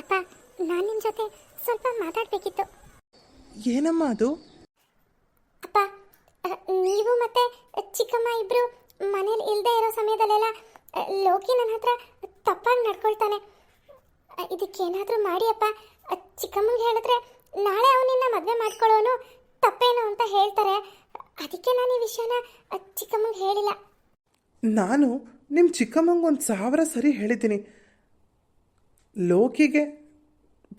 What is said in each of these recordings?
ಅಪ್ಪ, ನಾನು ನಿಮ್ಮ ಜೊತೆ ಸ್ವಲ್ಪ ಮಾತಾಡಬೇಕಿತ್ತು. ಏನಮ್ಮ ಅದು? ಅಪ್ಪ, ನೀವು ಮತ್ತೆ ಚಿಕ್ಕಮ್ಮ ಇಬ್ರು ಮನೇಲಿ ಇಲ್ಲದೆ ಇರೋ ಸಮಯದಲ್ಲೆಲ್ಲ ಲೋಕಿ ನನ್ನ ಹತ್ರ ತಪ್ಪಾಗಿ ನಡ್ಕೊಳ್ತಾನೆ. ಇದಕ್ಕೇನಾದರೂ ಮಾಡಿ ಅಪ್ಪ. ಚಿಕ್ಕಮ್ಮಂಗೆ ಹೇಳಿದ್ರೆ ನಾಳೆ ಅವನಿನ್ನ ಮದುವೆ ಮಾಡ್ಕೊಳ್ಳೋನು ತಪ್ಪೇನು ಅಂತ ಹೇಳ್ತಾರೆ. ಅದಕ್ಕೆ ನಾನು ಈ ವಿಷಯನ ಚಿಕ್ಕಮ್ಮಂಗೆ ಹೇಳಿಲ್ಲ. ನಾನು ನಿಮ್ಮ ಚಿಕ್ಕಮ್ಮಂಗೆ 1000 ಸರಿ ಹೇಳಿದ್ದೀನಿ, ಲೋಕಿಗೆ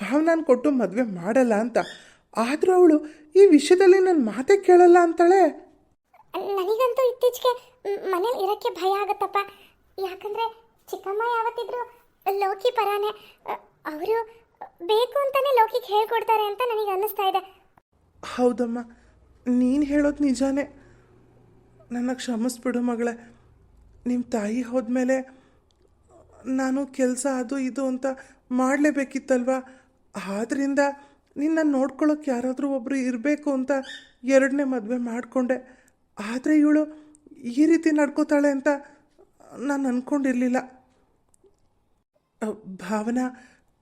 ಭಾವನಾನ ಕೊಟ್ಟು ಮದುವೆ ಮಾಡಲ್ಲ ಅಂತ. ಆದರೂ ಅವಳು ಈ ವಿಷಯದಲ್ಲಿ ನನ್ನ ಮಾತೇ ಕೇಳಲ್ಲ ಅಂತಾಳೆ. ನನಗಂತೂ ಇತ್ತೀಚೆಗೆ ಮನೇಲಿ ಇರೋಕ್ಕೆ ಭಯ ಆಗುತ್ತಪ್ಪ. ಯಾಕಂದರೆ ಚಿಕ್ಕಮ್ಮ ಯಾವತ್ತಿದ್ರು ಲೋಕಿ ಪರಾನೇ. ಅವರು ಬೇಕು ಅಂತಾನೆ ಲೋಕಿಗೆ ಹೇಳ್ಕೊಡ್ತಾರೆ ಅಂತ ನನಗೆ ಅನ್ನಿಸ್ತಾ ಇದೆ. ಹೌದಮ್ಮ, ನೀನು ಹೇಳೋದು ನಿಜಾನೇ. ನನ್ನ ಕ್ಷಮಿಸ್ಬಿಡು ಮಗಳೇ. ನಿಮ್ಮ ತಾಯಿ ಹೋದ್ಮೇಲೆ ನಾನು ಕೆಲಸ ಅದು ಇದು ಅಂತ ಮಾಡಲೇಬೇಕಿತ್ತಲ್ವ. ಆದ್ದರಿಂದ ನಿನ್ನ ನೋಡ್ಕೊಳ್ಳೋಕೆ ಯಾರಾದರೂ ಒಬ್ಬರು ಇರಬೇಕು ಅಂತ 2ನೇ ಮದುವೆ ಮಾಡಿಕೊಂಡೆ. ಆದರೆ ಇವಳು ಈ ರೀತಿ ನಡ್ಕೋತಾಳೆ ಅಂತ ನಾನು ಅಂದ್ಕೊಂಡಿರಲಿಲ್ಲ. ಭಾವನಾ,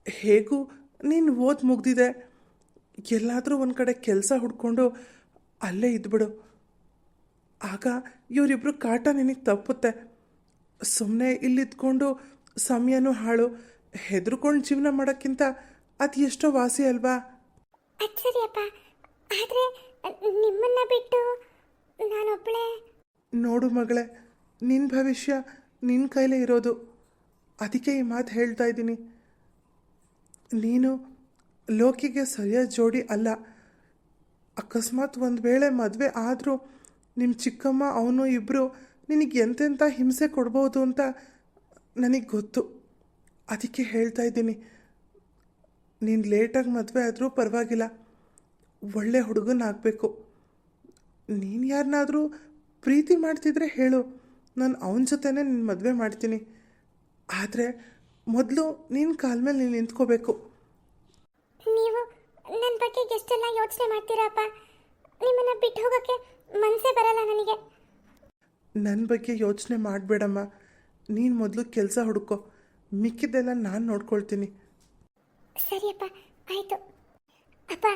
ಹೇಗೂ ನೀನು ಓದಿ ಮುಗ್ದಿದೆ, ಎಲ್ಲಾದರೂ ಒಂದು ಕಡೆ ಕೆಲಸ ಹುಡ್ಕೊಂಡು ಅಲ್ಲೇ ಇದ್ಬಿಡು. ಆಗ ಇವರಿಬ್ಬರು ಕಾಟ ನಿನಗೆ ತಪ್ಪುತ್ತೆ. ಸುಮ್ಮನೆ ಇಲ್ಲಿದ್ಕೊಂಡು ಸಮಯನೂ ಹಾಳು, ಹೆದರ್ಕೊಂಡು ಜೀವನ ಮಾಡೋಕ್ಕಿಂತ ಅದು ಎಷ್ಟೋ ವಾಸಿ ಅಲ್ವಾ? ಅದು ಸರಿಯಪ್ಪ, ಆದರೆ ನಿಮ್ಮನ್ನ ಬಿಟ್ಟು ನಾನೊಬ್ಬಳೇ. ನೋಡು ಮಗಳೇ, ನಿನ್ನ ಭವಿಷ್ಯ ನಿನ್ನ ಕೈಲೇ ಇರೋದು. ಅದಕ್ಕೆ ಈ ಮಾತು ಹೇಳ್ತಾ ಇದ್ದೀನಿ. ನೀನು ಲೋಕಿಗೆ ಸರಿಯಾದ ಜೋಡಿ ಅಲ್ಲ. ಅಕಸ್ಮಾತ್ ಒಂದು ವೇಳೆ ಮದುವೆ ಆದರೂ ನಿಮ್ಮ ಚಿಕ್ಕಮ್ಮ ಅವನು ಇಬ್ಬರು ನಿನಗೆ ಎಂತೆಂಥ ಹಿಂಸೆ ಕೊಡ್ಬೋದು ಅಂತ ನನಗೆ ಗೊತ್ತು. ಅದಕ್ಕೆ ಹೇಳ್ತಾ ಇದ್ದೀನಿ, ನೀನು ಲೇಟಾಗಿ ಮದುವೆ ಆದರೂ ಪರವಾಗಿಲ್ಲ, ಒಳ್ಳೆ ಹುಡುಗನಾಗಬೇಕು. ನೀನು ಯಾರನ್ನಾದರೂ ಪ್ರೀತಿ ಮಾಡ್ತಿದ್ರೆ ಹೇಳು, ನಾನು ಅವನ ಜೊತೆನೇ ನಿನ್ನ ಮದುವೆ ಮಾಡ್ತೀನಿ. ಆದರೆ ಮೊದಲು ನಿನ್ನ ಕಾಲ ಮೇಲೆ ನೀನು ನಿಂತ್ಕೋಬೇಕು. ನೀವು ನನ್ನ ಬಗ್ಗೆ ಎಷ್ಟೆಲ್ಲ ಯೋಚನೆ ಮಾಡ್ತೀರಪ್ಪ. ನಿಮ್ಮನ್ನು ಬಿಟ್ಟು ಹೋಗೋಕ್ಕೆ ಮನಸ್ಸೇ ಬರಲ್ಲ ನನಗೆ. ನನ್ನ ಬಗ್ಗೆ ಯೋಚನೆ ಮಾಡಬೇಡಮ್ಮ. ನೀನು ಮೊದಲು ಕೆಲಸ ಹುಡುಕೋ, ಮಿಕ್ಕಿದ್ದೆಲ್ಲ ನಾನು ನೋಡ್ಕೊಳ್ತೀನಿ. ಸರಿಯಪ್ಪ, ಆಯಿತು. ಅಪ್ಪ,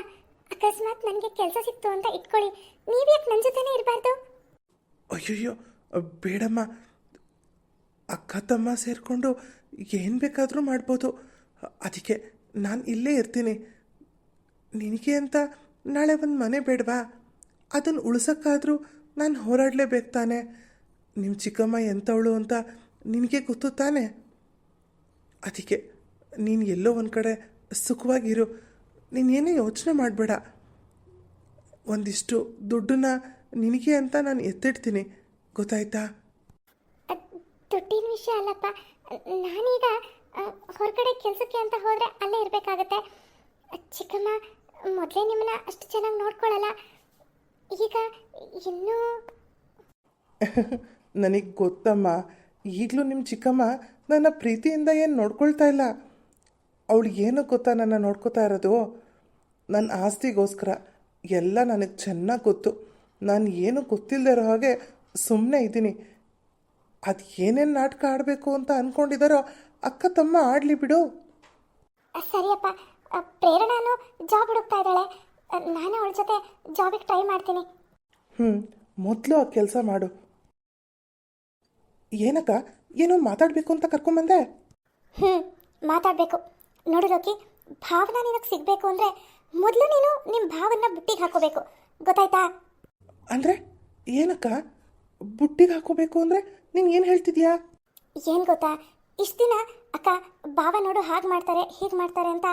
ಅಕಸ್ಮಾತ್ ನನಗೆ ಕೆಲಸ ಸಿಕ್ತು ಅಂತ ಇಟ್ಕೊಳ್ಳಿ, ನೀವ್ಯಾಕೆ ನನ್ನ ಜೊತೆನೇ ಇರಬಾರ್ದು? ಅಯ್ಯಯ್ಯೋ, ಬೇಡಮ್ಮ. ಅಕ್ಕ ತಮ್ಮ ಸೇರಿಕೊಂಡು ಏನು ಬೇಕಾದರೂ ಮಾಡ್ಬೋದು. ಅದಕ್ಕೆ ನಾನು ಇಲ್ಲೇ ಇರ್ತೀನಿ. ನಿನಗೆ ಅಂತ ನಾಳೆ ಒಂದು ಮನೆ ಬೇಡವಾ? ಅದನ್ನು ಉಳ್ಸೋಕ್ಕಾದರೂ ನಾನು ಹೋರಾಡಲೇಬೇಕು ತಾನೆ. ನಿಮ್ಮ ಚಿಕ್ಕಮ್ಮ ಎಂಥವಳು ಅಂತ ನಿನಗೆ ಗೊತ್ತು ತಾನೆ. ಅದಕ್ಕೆ ನೀನು ಎಲ್ಲೋ ಒಂದು ಕಡೆ ಸುಖವಾಗಿರು. ನೀನೇನೇ ಯೋಚನೆ ಮಾಡಬೇಡ. ಒಂದಿಷ್ಟು ದುಡ್ಡನ್ನ ನಿನಗೆ ಅಂತ ನಾನು ಎತ್ತಿಡ್ತೀನಿ, ಗೊತ್ತಾಯ್ತಾ? ದುಡ್ಡಿನ ವಿಷಯ ಅಲ್ಲಪ್ಪ. ನಾನೀಗ ಹೊರಗಡೆ ಕೆಲಸಕ್ಕೆ ಅಂತ ಹೋದರೆ ಅಲ್ಲೇ ಇರಬೇಕಾಗತ್ತೆ. ಚಿಕ್ಕಮ್ಮ ಮೊದಲೇ ನಿಮ್ಮನ್ನ ಅಷ್ಟು ಚೆನ್ನಾಗಿ ನೋಡ್ಕೊಳ್ಳಲ್ಲ. ಈಗ ಇನ್ನೂ ನನಗೆ ಗೊತ್ತಮ್ಮ. ಈಗಲೂ ನಿಮ್ಮ ಚಿಕ್ಕಮ್ಮ ನನ್ನ ಪ್ರೀತಿಯಿಂದ ಏನು ನೋಡ್ಕೊಳ್ತಾ ಇಲ್ಲ. ಅವಳು ಏನು ಗೊತ್ತಾ ನನ್ನ ನೋಡ್ಕೋತಾ ಇರೋದು? ನನ್ನ ಆಸ್ತಿಗೋಸ್ಕರ. ಎಲ್ಲ ನನಗೆ ಚೆನ್ನಾಗಿ ಗೊತ್ತು. ನಾನು ಏನು ಗೊತ್ತಿಲ್ಲದೆ ಇರೋ ಹಾಗೆ ಸುಮ್ಮನೆ ಇದ್ದೀನಿ. ಅದು ಏನೇನು ನಾಟಕ ಆಡಬೇಕು ಅಂತ ಅಂದ್ಕೊಂಡಿದ್ದಾರೋ ಅಕ್ಕ ತಮ್ಮ ಆಡಲಿ ಬಿಡು. ಸರಿಯಪ್ಪ. ಪ್ರೇರಣಾನು ಜಾಬ್ ಹುಡುಕ್ತಾ ಇದ್ದಾಳೆ. ನಾನು ಅವಳ ಜೊತೆ ಜಾಬಿಗೆ ಟ್ರೈ ಮಾಡ್ತೀನಿ. ಮೊದಲು ಆ ಕೆಲಸ ಮಾಡು. ಏನಕ್ಕ, ಏನೋ ಮಾತಾಡಬೇಕು ಅಂತ ಕರ್ಕೊಂಬಂದೆ? ಮಾತಾಡಬೇಕು. ನೋಡು ಲೋಕಿ, ಭಾವನಾ ನಿನಗೆ ಸಿಗಬೇಕು ಅಂದರೆ ಮೊದಲು ನೀನು ನಿಮ್ಮ ಭಾವನ ಬುಟ್ಟಿಗೆ ಹಾಕೋಬೇಕು, ಗೊತ್ತಾಯ್ತಾ? ಅಂದರೆ ಏನಕ್ಕ, ಬುಟ್ಟಿಗೆ ಹಾಕೋಬೇಕು ಅಂದರೆ ನೀನು ಏನು ಹೇಳ್ತಿದ್ಯಾ? ಏನು ಗೊತ್ತಾ, ಇಷ್ಟು ದಿನ ಅಕ್ಕ ಭಾವ ನೋಡು ಹಾಗೆ ಮಾಡ್ತಾರೆ ಹೀಗೆ ಮಾಡ್ತಾರೆ ಅಂತ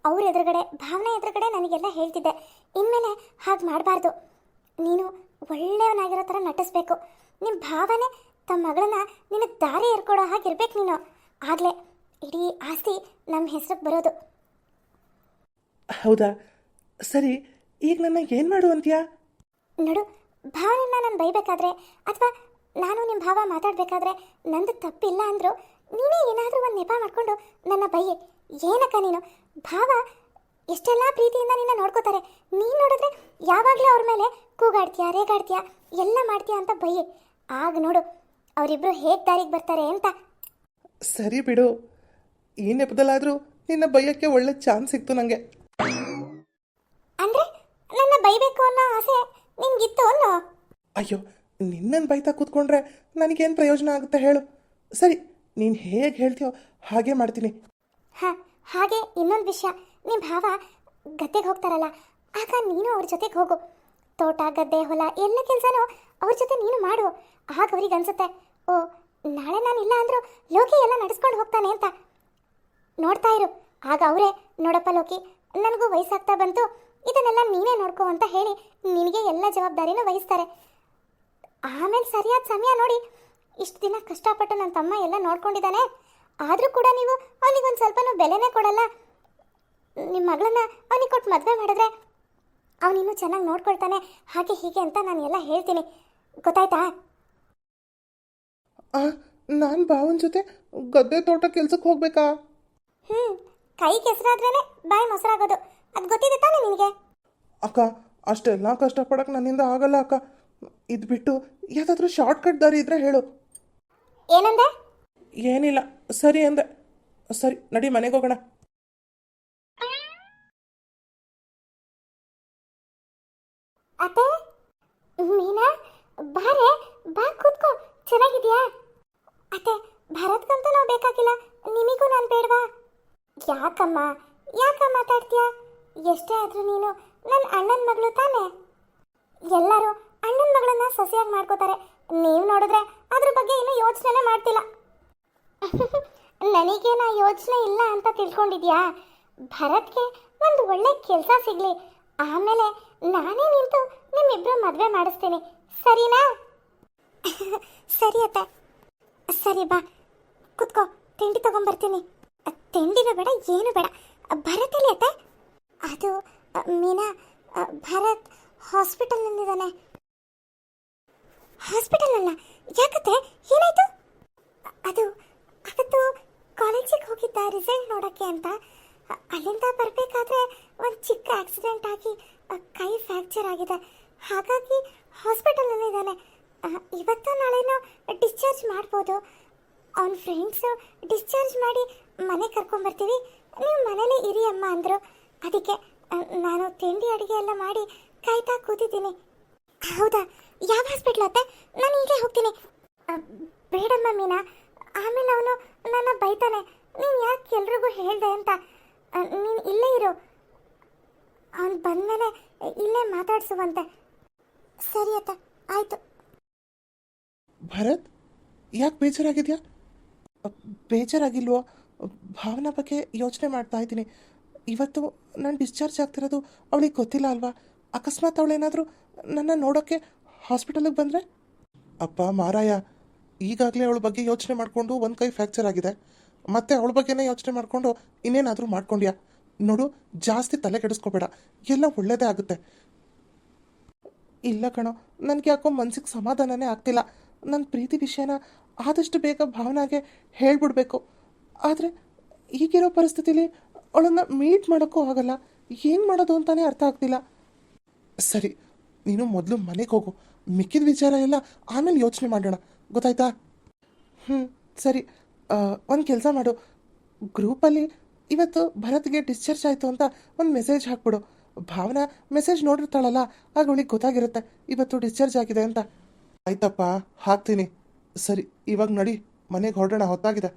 ಅವ್ರ ಎದುರುಗಡೆ, ಭಾವನಾ ಎದುರುಗಡೆ ನನಗೆಲ್ಲ ಹೇಳ್ತಿದ್ದೆ. ಇನ್ಮೇಲೆ ಹಾಗೆ ಮಾಡಬಾರ್ದು. ನೀನು ಒಳ್ಳೆಯವನಾಗಿರೋ ಥರ ನಟಿಸ್ಬೇಕು. ನಿಮ್ಮ ಭಾವನೆ ತಮ್ಮ ಮಗಳನ್ನ ನಿನಗೆ ದಾರಿ ಏರ್ಕೊಡೋ ಹಾಗಿರ್ಬೇಕು ನೀನು. ಆಗಲೇ ಇಡೀ ಆಸ್ತಿ ನಮ್ಮ ಹೆಸ್ರಿಗೆ ಬರೋದು. ಹೌದಾ? ಸರಿ, ಈಗ ನನ್ನ ಏನು ಮಾಡು ಅಂತೀಯಾ? ನೋಡು, ಭಾವನನ್ನ ನಾನು ಬೈಬೇಕಾದ್ರೆ ಅಥವಾ ನಾನು ನಿಮ್ಮ ಭಾವ ಮಾತಾಡಬೇಕಾದ್ರೆ ನಂದು ತಪ್ಪಿಲ್ಲ ಅಂದರೂ ನೀನೇ ಏನಾದರೂ ಒಂದು ನೆಪ ಮಾಡಿಕೊಂಡು ನನ್ನ ಬೈಯೆ. ಏನಕ್ಕ ನೀನು? ಭಾವ ಎಷ್ಟೆಲ್ಲ ಪ್ರೀತಿಯಿಂದ ನಿನ್ನ ನೋಡ್ಕೋತಾರೆ. ನೀನು ನೋಡಿದ್ರೆ ಯಾವಾಗಲೂ ಅವ್ರ ಮೇಲೆ ಕೂಗಾಡ್ತೀಯಾ, ರೇಗಾಡ್ತೀಯಾ, ಎಲ್ಲ ಮಾಡ್ತೀಯಾ ಅಂತ ಬೈಯೆ. ಆಗ ನೋಡು ಅವರಿಬ್ಬರು ಹೇಗೆ ದಾರಿಗೆ ಬರ್ತಾರೆ ಅಂತ. ಸರಿ ಬಿಡು. ಈ ನೆಪದಲ್ಲಾದರೂ ನಿನ್ನ ಬೈಯೋಕ್ಕೆ ಒಳ್ಳೆ ಚಾನ್ಸ್ ಸಿಕ್ತು ನನಗೆ. ಅಂದ್ರೆ ನನ್ನ ಬೈಬೇಕು ಅನ್ನೋ ಆಸೆ ನಿನ್ಗಿತ್ತು ಅನ್ನೋ? ಅಯ್ಯೋ, ನಿನ್ನನ್ನು ಬೈತಾ ಕೂತ್ಕೊಂಡ್ರೆ ನನಗೇನು ಪ್ರಯೋಜನ ಆಗುತ್ತೆ ಹೇಳು. ಸರಿ, ನೀನು ಹೇಗೆ ಹೇಳ್ತೀಯೋ ಹಾಗೆ ಮಾಡ್ತೀನಿ. ಹಾಗೆ ಇನ್ನೊಂದು ವಿಷಯ, ನಿಮ್ಮ ಭಾವ ಗದ್ದೆಗೆ ಹೋಗ್ತಾರಲ್ಲ, ಆಗ ನೀನು ಅವ್ರ ಜೊತೆಗೆ ಹೋಗು. ತೋಟ ಗದ್ದೆ ಹೊಲ ಎಲ್ಲ ಕೆಲಸನೂ ಅವ್ರ ಜೊತೆ ನೀನು ಮಾಡು. ಆಗ ಅವ್ರಿಗೆ ಅನ್ಸುತ್ತೆ, ಓ ನಾಳೆ ನಾನು ಇಲ್ಲ ಅಂದರೂ ಲೋಕಿ ಎಲ್ಲ ನಡೆಸ್ಕೊಂಡು ಹೋಗ್ತಾನೆ ಅಂತ. ನೋಡ್ತಾ ಇರು, ಆಗ ಅವರೇ ನೋಡಪ್ಪ ಲೋಕಿ, ನನಗೂ ವಯಸ್ಸಾಗ್ತಾ ಬಂತು, ಇದನ್ನೆಲ್ಲ ನೀನೇ ನೋಡ್ಕೋ ಅಂತ ಹೇಳಿ ನಿನಗೆ ಎಲ್ಲ ಜವಾಬ್ದಾರಿನೂ ವಹಿಸ್ತಾರೆ. ಆಮೇಲೆ ಸರಿಯಾದ ಸಮಯ ನೋಡಿ, ಇಷ್ಟು ದಿನ ಕಷ್ಟಪಟ್ಟು ನನ್ನ ತಮ್ಮ ಎಲ್ಲ ನೋಡ್ಕೊಂಡಿದ್ದಾನೆ, ಆದರೂ ಕೂಡ ನೀವು ಅವನಿಗೊಂದು ಸ್ವಲ್ಪನೂ ಬೆಲೆನೇ ಕೊಡಲ್ಲ. ನಿಮ್ಮ ಮಗಳನ್ನ ಅವನಿಗೆ ಕೊಟ್ಟು ಮದುವೆ ಮಾಡಿದ್ರೆ ಅವನಿನ್ನೂ ಚೆನ್ನಾಗಿ ನೋಡ್ಕೊಳ್ತಾನೆ, ಹಾಗೆ ಹೀಗೆ ಅಂತ ನಾನು ಎಲ್ಲ ಹೇಳ್ತೀನಿ. ಗೊತ್ತಾಯ್ತಾ? ನಾನು ಭಾವನ ಜೊತೆ ಗದ್ದೆ ತೋಟ ಕೆಲ್ಸಕ್ಕೆ ಹೋಗ್ಬೇಕಾ? ಕೈ ಕೆಸರಾದ್ರೇನೆ ಬಾಯಿ ಮೊಸರಾಗೋದು, ಅದು ಗೊತ್ತಿದೆ ತಾನೆ ನಿನಗೆ? ಅಕ್ಕ, ಅಷ್ಟೆಲ್ಲ ಕಷ್ಟಪಡಕ್ಕೆ ನನ್ನಿಂದ ಆಗಲ್ಲ ಅಕ್ಕ. ಇದು ಬಿಟ್ಟು ಯಾವುದಾದ್ರೂ ಶಾರ್ಟ್ಕಟ್ ದಾರಿ ಇದ್ರೆ ಹೇಳು. ಏನಂದೆ? ಏನಿಲ್ಲ, ಸರಿ ಅಂದೆ. ಸರಿ, ನಡಿ ಮನೆಗೆ ಹೋಗೋಣ. ಅತ್ತೆ, ಮೀನಾ ಬಾರೆ, ಬಾ ಕೂತ್ಕೋ. ಚೆನ್ನಾಗಿದ್ಯಾ? ಅತ್ತೆ, ಭರತ್ಗಂತೂ ನಾವು ಬೇಕಾಗಿಲ್ಲ, ನಿಮಗೂ ನಾನು ಬೇಡವಾ? ಯಾಕಮ್ಮ ಮಾತಾಡ್ತೀಯಾ? ಎಷ್ಟೇ ಆದರೂ ನೀನು ನನ್ನ ಅಣ್ಣನ ಮಗಳು ತಾನೆ. ಎಲ್ಲರೂ ಅಣ್ಣನ ಮಗಳನ್ನ ಸೊಸೆಯಾಗಿ ಮಾಡ್ಕೋತಾರೆ, ನೀವು ನೋಡಿದ್ರೆ ಅದ್ರ ಬಗ್ಗೆ ಇನ್ನೂ ಯೋಚನೆ ಮಾಡ್ತಿಲ್ಲ. ನನಗೇನ ಯೋಚನೆ ಇಲ್ಲ ಅಂತ ತಿಳ್ಕೊಂಡಿದ್ಯಾ? ಭರತ್ಗೆ ಒಂದು ಒಳ್ಳೆ ಕೆಲಸ ಸಿಗಲಿ, ಆಮೇಲೆ ನಾನೇ ನಿಂತು ನಿಮ್ಮಿಬ್ರು ಮದುವೆ ಮಾಡಿಸ್ತೀನಿ, ಸರಿನಾ? ಸರಿ ಅತ್ತೆ. ಸರಿ ಬಾ ಕುತ್ಕೋ, ತಿಂಡಿ ತಗೊಂಬರ್ತೀನಿ. ತಿಂಡಿನೂ ಬೇಡ, ಏನು ಬೇಡ. ಭರತ್ ಎಲ್ಲಿ ಅತ್ತೆ? ಅದು ಮೀನಾ, ಭರತ್ ಹಾಸ್ಪಿಟಲ್ನಲ್ಲಿದ್ದಾನೆ. ಹಾಸ್ಪಿಟಲ್ನಲ್ಲ? ಯಾಕತ್ತೆ, ಏನಾಯ್ತು? ಅದು ಅವತ್ತು ಕಾಲೇಜಿಗೆ ಹೋಗಿದ್ದ ರಿಸಲ್ಟ್ ನೋಡೋಕ್ಕೆ ಅಂತ. ಅಲ್ಲಿಂದ ಬರಬೇಕಾದ್ರೆ ಒಂದು ಚಿಕ್ಕ ಆಕ್ಸಿಡೆಂಟ್ ಆಗಿ ಕೈ ಫ್ರ್ಯಾಕ್ಚರ್ ಆಗಿದೆ, ಹಾಗಾಗಿ ಹಾಸ್ಪಿಟಲ್ನಲ್ಲಿದ್ದಾನೆ. ಇವತ್ತು ನಾಳೆನೋ ಡಿಸ್ಚಾರ್ಜ್ ಮಾಡ್ಬೋದು. ಅವನ ಫ್ರೆಂಡ್ಸು ಡಿಸ್ಚಾರ್ಜ್ ಮಾಡಿ ಮನೆ ಕರ್ಕೊಂಬರ್ತೀವಿ, ನೀವು ಮನೇಲೇ ಇರಿ ಅಮ್ಮ ಅಂದರು. ಅದಕ್ಕೆ ನಾನು ತಿಂಡಿ ಅಡುಗೆ ಎಲ್ಲ ಮಾಡಿ ಕಾಯ್ತಾ ಕೂತಿದ್ದೀನಿ. ಹೌದಾ? ಯಾವ ಹಾಸ್ಪಿಟ್ಲ್ ಅತ್ತೆ? ನಾನು ಈಗಲೇ ಹೋಗ್ತೀನಿ. ಬೇಡಮ್ಮ ಮೀನಾ, ಆಮೇಲೆ ಅವನು ನನ್ನ ಬೈತಾನೆ, ನೀನು ಯಾಕೆ ಎಲ್ರಿಗೂ ಹೇಳಿದೆ ಅಂತ. ನೀನು ಇಲ್ಲೇ ಇರು, ಅವನು ಬಂದಮೇಲೆ ಇಲ್ಲೇ ಮಾತಾಡ್ಸುವಂತೆ. ಸರಿ ಅತ್ತ, ಆಯಿತು. ಭರತ್, ಯಾಕೆ ಬೇಜಾರಾಗಿದೆಯಾ? ಬೇಜಾರಾಗಿಲ್ವೋ? ಭಾವನಾ ಬಗ್ಗೆ ಯೋಚನೆ ಮಾಡ್ತಾ ಇದ್ದೀನಿ. ಇವತ್ತು ನಾನು ಡಿಸ್ಚಾರ್ಜ್ ಆಗ್ತಿರೋದು ಅವಳಿಗೆ ಗೊತ್ತಿಲ್ಲ ಅಲ್ವಾ? ಅಕಸ್ಮಾತ್ ಅವಳೇನಾದರೂ ನನ್ನ ನೋಡೋಕ್ಕೆ ಹಾಸ್ಪಿಟಲಿಗೆ ಬಂದರೆ? ಅಪ್ಪ ಮಾರಾಯ, ಈಗಾಗಲೇ ಅವಳ ಬಗ್ಗೆ ಯೋಚನೆ ಮಾಡಿಕೊಂಡು ಒಂದು ಕೈ ಫ್ರ್ಯಾಕ್ಚರ್ ಆಗಿದೆ, ಮತ್ತೆ ಅವಳ ಬಗ್ಗೆನೇ ಯೋಚನೆ ಮಾಡಿಕೊಂಡು ಇನ್ನೇನಾದರೂ ಮಾಡ್ಕೊಂಡ್ಯಾ? ನೋಡು, ಜಾಸ್ತಿ ತಲೆ ಕೆಡಿಸ್ಕೋಬೇಡ, ಎಲ್ಲ ಒಳ್ಳೆಯದೇ ಆಗುತ್ತೆ. ಇಲ್ಲ ಕಣೋ, ನನಗೆ ಯಾಕೋ ಮನ್ಸಿಗೆ ಸಮಾಧಾನನೇ ಆಗ್ತಿಲ್ಲ. ನನ್ನ ಪ್ರೀತಿ ವಿಷಯನ ಆದಷ್ಟು ಬೇಗ ಭಾವನಾಗೆ ಹೇಳ್ಬಿಡ್ಬೇಕು, ಆದರೆ ಈಗಿರೋ ಪರಿಸ್ಥಿತಿಲಿ ಅವಳನ್ನು ಮೀಟ್ ಮಾಡೋಕ್ಕೂ ಆಗಲ್ಲ. ಏನು ಮಾಡೋದು ಅಂತಲೇ ಅರ್ಥ ಆಗ್ತಿಲ್ಲ. ಸರಿ, ನೀನು ಮೊದಲು ಮನೆಗೆ ಹೋಗು, ಮಿಕ್ಕಿದ ವಿಚಾರ ಎಲ್ಲ ಆಮೇಲೆ ಯೋಚನೆ ಮಾಡೋಣ, ಗೊತ್ತಾಯ್ತಾ? ಸರಿ, ಒಂದು ಕೆಲಸ ಮಾಡು, ಗ್ರೂಪಲ್ಲಿ ಇವತ್ತು ಭರತ್ಗೆ ಡಿಸ್ಚಾರ್ಜ್ ಆಯಿತು ಅಂತ ಒಂದು ಮೆಸೇಜ್ ಹಾಕ್ಬಿಡು. ಭಾವನಾ ಮೆಸೇಜ್ ನೋಡಿರ್ತಾಳಲ್ಲ, ಆಗ ಅವಳಿಗೆ ಗೊತ್ತಾಗಿರುತ್ತೆ ಇವತ್ತು ಡಿಸ್ಚಾರ್ಜ್ ಆಗಿದೆ ಅಂತ. ಆಯ್ತಪ್ಪ, ಹಾಕ್ತೀನಿ. ಸರಿ, ಇವಾಗ ನಡಿ, ಮನೆಗೆ ಹೊರಡೋಣ, ಹೊತ್ತಾಗಿದೆ.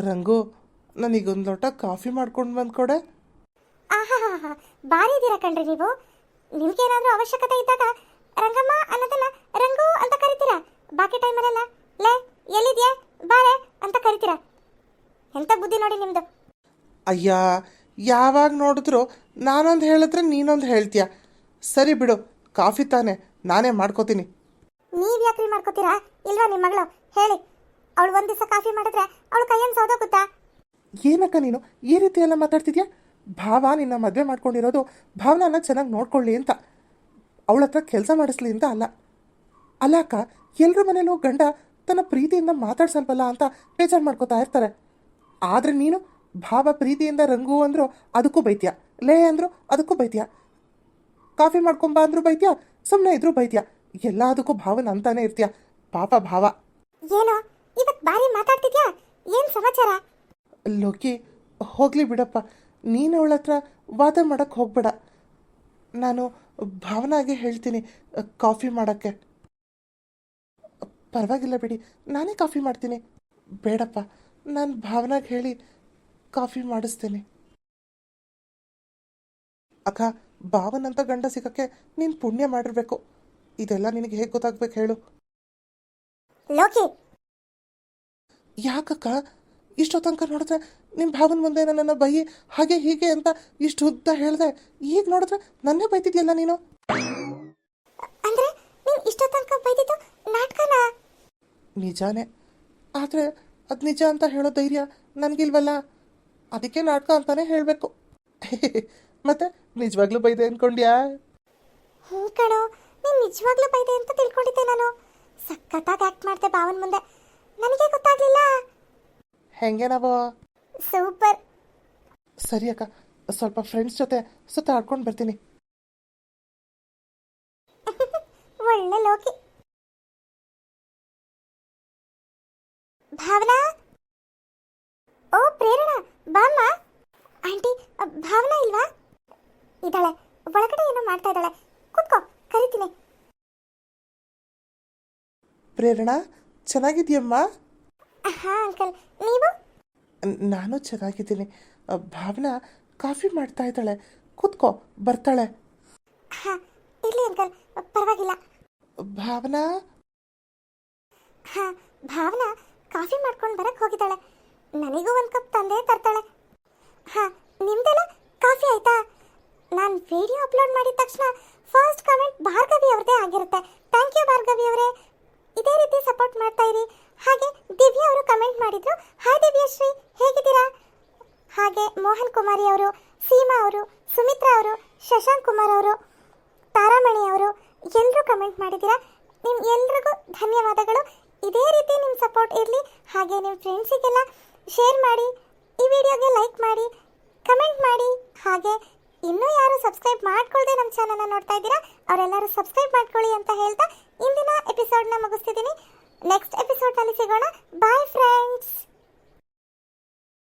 ರಂಗು, ನನಗೊಂದು ಲೋಟ ಕಾಫಿ ಮಾಡ್ಕೊಂಡು ಬಂದ್ಕೊಡೆ. ಆಹಾ, ಬಾರಿ ಇದ್ದೀರಾ ಕಣ್ರಿ ನೀವು. ನಿಮ್ಗೇನಾದ್ರೂ ಅವಶ್ಯಕತೆ ಇದ್ದಾಗ ರಂಗಮ್ಮ ಅನ್ನೋದನ್ನ ರಂಗು ಅಂತ ಕರಿತೀರಾ, ಬಾಕಿ ಟೈಮಲ್ಲೆಲ್ಲ ಲೇ ಎಲ್ಲಿದ್ಯಾ ಬಾರೆ ಅಂತ ಕರಿತೀರಾ. ಎಂತ ಬುದ್ಧಿ ನೋಡಿ ನಿಮ್ದು. ಅಯ್ಯ, ಯಾವಾಗ ನೋಡಿದ್ರು ನಾನೊಂದು ಹೇಳಿದ್ರೆ ನೀನೊಂದು ಹೇಳ್ತೀಯ. ಸರಿ ಬಿಡು, ಕಾಫಿ ತಾನೆ, ನಾನೇ ಮಾಡ್ಕೋತೀನಿ. ನೀವ್ ಯಾಕ್ರಿ ಮಾಡ್ಕೋತೀರಾ? ಇಲ್ವಾ ನಿಮ್ಮ ಮಗಳು? ಹೇಳಿ, ಅವಳು ಒಂದ್ ದಿವಸ ಕಾಫಿ ಮಾಡಿದ್ರೆ ಅವಳು ಕೈಯನ್ನು ಸೌದೋಗುತ್ತಾ? ಏನಕ್ಕ ನೀನು ಈ ರೀತಿ ಎಲ್ಲ ಮಾತಾಡ್ತಿದ್ಯಾ? ಭಾವ ನಿನ್ನ ಮದುವೆ ಮಾಡ್ಕೊಂಡಿರೋದು ಭಾವನಾನ ಚೆನ್ನಾಗಿ ನೋಡ್ಕೊಳ್ಳಿ ಅಂತ, ಅವಳ ಹತ್ರ ಕೆಲಸ ಮಾಡಿಸ್ಲಿ ಅಂತ ಅಲ್ಲ. ಅಲ್ಲ ಅಕ್ಕ, ಎಲ್ಲರ ಮನೇಲೂ ಗಂಡ ತನ್ನ ಪ್ರೀತಿಯಿಂದ ಮಾತಾಡ್ಸಲ್ವಲ್ಲ ಅಂತ ಬೇಜಾರು ಮಾಡ್ಕೋತಾ ಇರ್ತಾರೆ. ಆದರೆ ನೀನು ಭಾವ ಪ್ರೀತಿಯಿಂದ ರಂಗು ಅಂದರು ಅದಕ್ಕೂ ಬೈತ್ಯಾ, ಲೇ ಅಂದರು ಅದಕ್ಕೂ ಬೈತ್ಯಾ, ಕಾಫಿ ಮಾಡ್ಕೊಂಬ ಅಂದ್ರು ಬೈತ್ಯಾ, ಸುಮ್ಮನೆ ಇದ್ರು ಬೈತ್ಯಾ, ಎಲ್ಲದಕ್ಕೂ ಭಾವನ ಅಂತಾನೆ ಇರ್ತೀಯ. ಪಾಪ ಭಾವ. ಏನೋ ಇವತ್ತು ಬಾರಿ ಮಾತಾಡ್ತಿದ್ಯಾ? ಏನು ಸಮಾಚಾರ? ಲೋಕಿ ಹೋಗಲಿ ಬಿಡಪ್ಪ, ನೀನು ಅವಳ ಹತ್ರ ವಾದ ಮಾಡೋಕ್ಕೆ ಹೋಗ್ಬೇಡ. ನಾನು ಭಾವನಾಗೆ ಹೇಳ್ತೀನಿ ಕಾಫಿ ಮಾಡೋಕ್ಕೆ. ಪರವಾಗಿಲ್ಲ ಬಿಡಿ, ನಾನೇ ಕಾಫಿ ಮಾಡ್ತೀನಿ. ಬೇಡಪ್ಪ, ನಾನು ಭಾವನಾಗೆ ಹೇಳಿ ಕಾಫಿ ಮಾಡಿಸ್ತೀನಿ. ಅಕ್ಕ, ಭಾವನಂತ ಗಂಡ ಸಿಗೋಕ್ಕೆ ನೀನು ಪುಣ್ಯ ಮಾಡಿರ್ಬೇಕು. ಇದೆಲ್ಲ ನಿನಗೆ ಹೇಗೆ ಗೊತ್ತಾಗ್ಬೇಕು ಹೇಳು? ಲೋಕಿ, ಯಾಕಕ್ಕ ಇಷ್ಟು ತನಕ ನೋಡಿದ್ರೆ ನಿಮ್ಮ ಭಾವನ ಮುಂದೆ ನನ್ನನ್ನು ಬೈಯಿ ಹಾಗೆ ಹೀಗೆ ಅಂತ ಇಷ್ಟು ಉದ್ದ ಹೇಳಿದೆ, ಈಗ ನೋಡಿದ್ರೆ ನನ್ನೇ ಬೈತಿದ್ಯಲ್ಲ ನೀನು. ಅಂದ್ರೆ ನೀನು ಇಷ್ಟೋ ತನಕ ಬೈದಿದ್ದು ನಾಟಕನಾ? ನಿಜಾನೇ, ಆದರೆ ಅದು ನಿಜ ಅಂತ ಹೇಳೋ ಧೈರ್ಯ ನನಗಿಲ್ವಲ್ಲ, ಅದಕ್ಕೆ ನಾಟಕ ಅಂತಾನೆ ಹೇಳಬೇಕು. ಮತ್ತೆ ನಿಜವಾಗ್ಲೂ ಬೈದೆ ಅಂದ್ಕೊಂಡ್ಯಾ? ಹ್ಞೂ ಕಣೋ, ನೀನು ನಿಜವಾಗ್ಲೂ ಬೈದೆ ಅಂತ ತಿಳ್ಕೊಂಡಿದ್ದೆ ನಾನು. ಸಖತ್ತಾಗಿ ಆ್ಯಕ್ಟ್ ಮಾಡ್ದೆ ಭಾವನ ಮುಂದೆ, ನನಗೆ ಗೊತ್ತಾಗ್ಲಿಲ್ಲ. ಹೆಂಗೆ ನಾವು? ಸೂಪರ್. ಸರಿ ಅಕ್ಕ, ಸ್ವಲ್ಪ ಫ್ರೆಂಡ್ಸ್ ಜೊತೆ ಸುತ್ತಾಡ್ಕೊಂಡು ಬರ್ತೀನಿ. ಒಳ್ಳೆ ಲೋಕಿ. ಭಾವನಾ, ಓ ಪ್ರೇರಣಾ, ಬಾಮ್ಮ. ಆಂಟಿ, ಭಾವನಾ ಇಲ್ವಾ? ಇದ್ದಾಳೆ, ಒಳಗಡೆ ಏನೋ ಮಾಡ್ತಾ ಇದ್ದಾಳೆ. ಕೂತ್ಕೋ, ಕರಿತೀನಿ. ಪ್ರೇರಣಾ, ಚೆನ್ನಾಗಿದ್ಯಮ್ಮ? ಹಾ ಅಂಕಲ್, ನೀವು? ನಾನು ಚೆನ್ನಾಗಿದ್ದೀನಿ. ಭಾವನಾ ಕಾಫಿ ಮಾಡ್ತಾ ಇದ್ದಾಳೆ, ಕೂತ್ಕೋ, ಬರ್ತಾಳೆ. ಹಾ ಇರ್ಲಿ ಅಂಕಲ್, ಪರವಾಗಿಲ್ಲ. ಭಾವನಾ, ಹಾ ಭಾವನಾ ಕಾಫಿ ಮಾಡ್ಕೊಂಡು ಬರಕ್ಕೆ ಹೋಗಿದ್ದಾಳೆ. ನನಗೂ ಒಂದು ಕಪ್ ತಂದೆ ತರ್ತಾಳೆ. ಹಾ, ನಿಮ್ದೆಲ್ಲ ಕಾಫಿ ಆಯ್ತಾ? ನಾನು ವಿಡಿಯೋ ಅಪ್ಲೋಡ್ ಮಾಡಿದ ತಕ್ಷಣ ಫಸ್ಟ್ ಕಮೆಂಟ್ ಭಾರ್ಗವಿ ಅವ್ರದ್ದೇ ಆಗಿರುತ್ತೆ. ಥ್ಯಾಂಕ್ ಯು ಭಾರ್ಗವಿ ಅವರೇ, ಇದೇ ರೀತಿ ಸಪೋರ್ಟ್ ಮಾಡ್ತಾ ಇರಿ. ಹಾಗೆ ದಿವ್ಯಾ ಅವರು ಕಮೆಂಟ್ ಮಾಡಿದ್ರು, ಹಾಯ್ ದಿವ್ಯಶ್ರೀ, ಹೇಗಿದ್ದೀರಾ? ಹಾಗೆ ಮೋಹನ್ ಕುಮಾರಿ ಅವರು, ಸೀಮಾ ಅವರು, ಸುಮಿತ್ರಾ ಅವರು, ಶಶಾಂಕ್ ಕುಮಾರ್ ಅವರು, ತಾರಾಮಣಿ ಅವರು ಎಲ್ಲರೂ ಕಮೆಂಟ್ ಮಾಡಿದ್ದೀರಾ. ನಿಮ್ಮ ಎಲ್ರಿಗೂ ಧನ್ಯವಾದಗಳು. ಇದೇ ರೀತಿ ನಿಮ್ಮ ಸಪೋರ್ಟ್ ಇರಲಿ. ಹಾಗೆ ನಿಮ್ಮ ಫ್ರೆಂಡ್ಸಿಗೆಲ್ಲ ಶೇರ್ ಮಾಡಿ, ಈ ವಿಡಿಯೋಗೆ ಲೈಕ್ ಮಾಡಿ, ಕಮೆಂಟ್ ಮಾಡಿ. ಹಾಗೆ ಇನ್ನೂ ಯಾರು ಸಬ್ಸ್ಕ್ರೈಬ್ ಮಾಡ್ಕೊಳ್ಳದೆ ನಮ್ಮ ಚಾನಲ್ನ ನೋಡ್ತಾ ಇದ್ದೀರಾ, ಅವರೆಲ್ಲರೂ ಸಬ್ಸ್ಕ್ರೈಬ್ ಮಾಡ್ಕೊಳ್ಳಿ ಅಂತ ಹೇಳ್ತಾ ಇಂದಿನ ಎಪಿಸೋಡ್ನ ಮುಗಿಸ್ತಿದ್ದೀನಿ. ನೆಕ್ಸ್ಟ್ ಎಪಿಸೋಡ್ನಲ್ಲಿ ಸಿಗೋಣ. Bye friends.